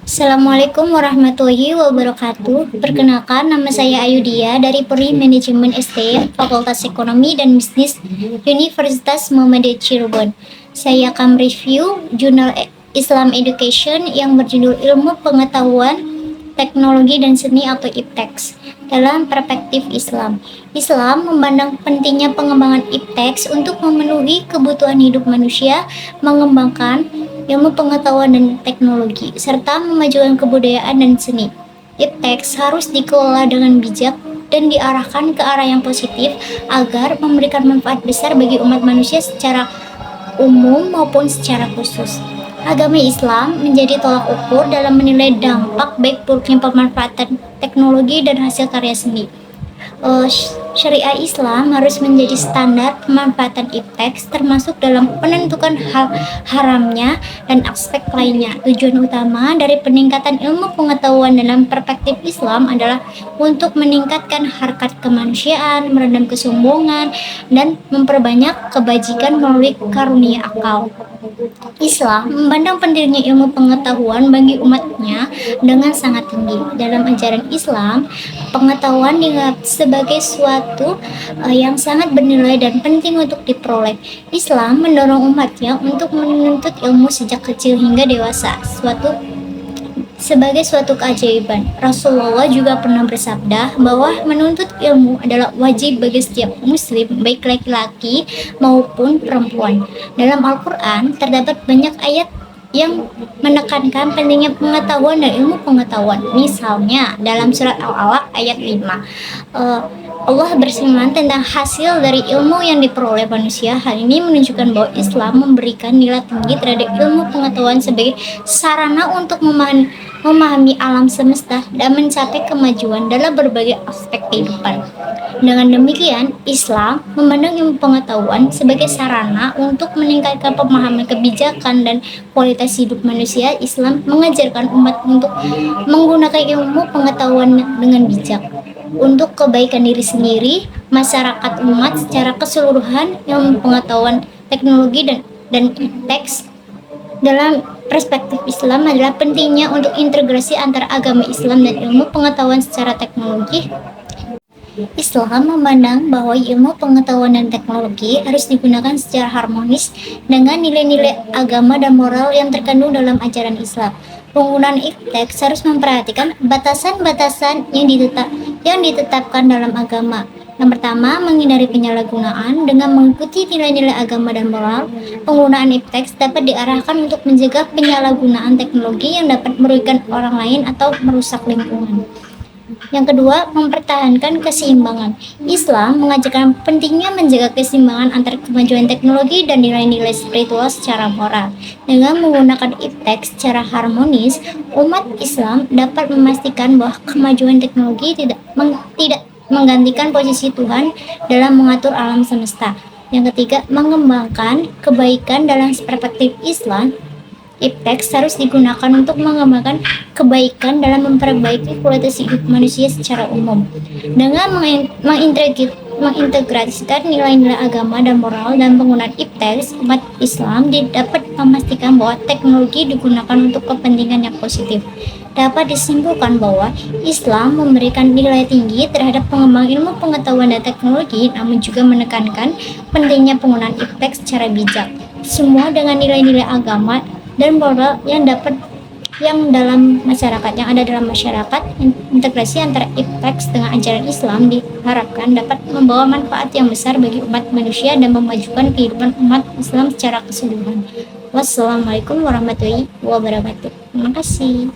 Assalamualaikum warahmatullahi wabarakatuh. Perkenalkan, nama saya Ayudia dari Prodi Manajemen ST, Fakultas Ekonomi dan Bisnis Universitas Muhammadiyah Cirebon. Saya akan review jurnal Islam Education yang berjudul Ilmu Pengetahuan, Teknologi dan Seni atau IPTEX. Dalam perspektif Islam, Islam memandang pentingnya pengembangan IPTEX untuk memenuhi kebutuhan hidup manusia, mengembangkan ilmu pengetahuan dan teknologi, serta memajukan kebudayaan dan seni. IPTEX harus dikelola dengan bijak dan diarahkan ke arah yang positif agar memberikan manfaat besar bagi umat manusia secara umum maupun secara khusus. Agama Islam menjadi tolak ukur dalam menilai dampak baik buruknya pemanfaatan teknologi dan hasil karya seni. Syariah Islam harus menjadi standar pemanfaatan IPTEX termasuk dalam penentukan hal haramnya dan aspek lainnya. Tujuan utama dari peningkatan ilmu pengetahuan dalam perspektif Islam adalah untuk meningkatkan harkat kemanusiaan, meredam kesombongan, dan memperbanyak kebajikan melalui karunia akal. Islam memandang pentingnya ilmu pengetahuan bagi umatnya dengan sangat tinggi. Dalam ajaran Islam, pengetahuan dianggap sebagai suatu yang sangat bernilai dan penting untuk diperoleh. Islam mendorong umatnya untuk menuntut ilmu sejak kecil hingga dewasa, sebagai suatu keajaiban. Rasulullah juga pernah bersabda bahwa menuntut ilmu adalah wajib bagi setiap muslim, baik laki-laki maupun perempuan. Dalam Al-Quran terdapat banyak ayat yang menekankan pentingnya pengetahuan dan ilmu pengetahuan. Misalnya dalam surat Al-Alaq ayat 5, Allah berfirman tentang hasil dari ilmu yang diperoleh manusia. Hal ini menunjukkan bahwa Islam memberikan nilai tinggi terhadap ilmu pengetahuan sebagai sarana untuk memahami alam semesta dan mencapai kemajuan dalam berbagai aspek kehidupan. Dengan demikian, Islam memandang ilmu pengetahuan sebagai sarana untuk meningkatkan pemahaman kebijakan dan kualitas hidup manusia. Islam mengajarkan umat untuk menggunakan ilmu pengetahuan dengan bijak untuk kebaikan diri sendiri, masyarakat, umat secara keseluruhan. Ilmu pengetahuan, teknologi dan teks dalam perspektif Islam adalah pentingnya untuk integrasi antara agama Islam dan ilmu pengetahuan secara teknologi. Islam memandang bahwa ilmu pengetahuan dan teknologi harus digunakan secara harmonis dengan nilai-nilai agama dan moral yang terkandung dalam ajaran Islam. Penggunaan IPTEX harus memperhatikan batasan-batasan yang ditetapkan dalam agama. Yang pertama, menghindari penyalahgunaan dengan mengikuti nilai-nilai agama dan moral. Penggunaan IPTEX dapat diarahkan untuk mencegah penyalahgunaan teknologi yang dapat merugikan orang lain atau merusak lingkungan. Yang kedua, mempertahankan keseimbangan. Islam mengajarkan pentingnya menjaga keseimbangan antara kemajuan teknologi dan nilai-nilai spiritual secara moral. Dengan menggunakan IPTEX secara harmonis, umat Islam dapat memastikan bahwa kemajuan teknologi tidak menggantikan posisi Tuhan dalam mengatur alam semesta. Yang ketiga, mengembangkan kebaikan dalam perspektif Islam. IPTEX harus digunakan untuk mengembangkan kebaikan dalam memperbaiki kualitas hidup manusia secara umum. Dengan mengintegrasikan nilai-nilai agama dan moral dan penggunaan IPTEX, umat Islam dapat memastikan bahwa teknologi digunakan untuk kepentingan yang positif. Dapat disimpulkan bahwa Islam memberikan nilai tinggi terhadap pengembangan ilmu pengetahuan dan teknologi, namun juga menekankan pentingnya penggunaan IPTEX secara bijak. Semua dengan nilai-nilai agama dan moral yang dalam masyarakat, yang ada dalam masyarakat. Integrasi antara IPTEX dengan ajaran Islam diharapkan dapat membawa manfaat yang besar bagi umat manusia dan memajukan kehidupan umat Islam secara keseluruhan. Wassalamualaikum warahmatullahi wabarakatuh. Terima kasih.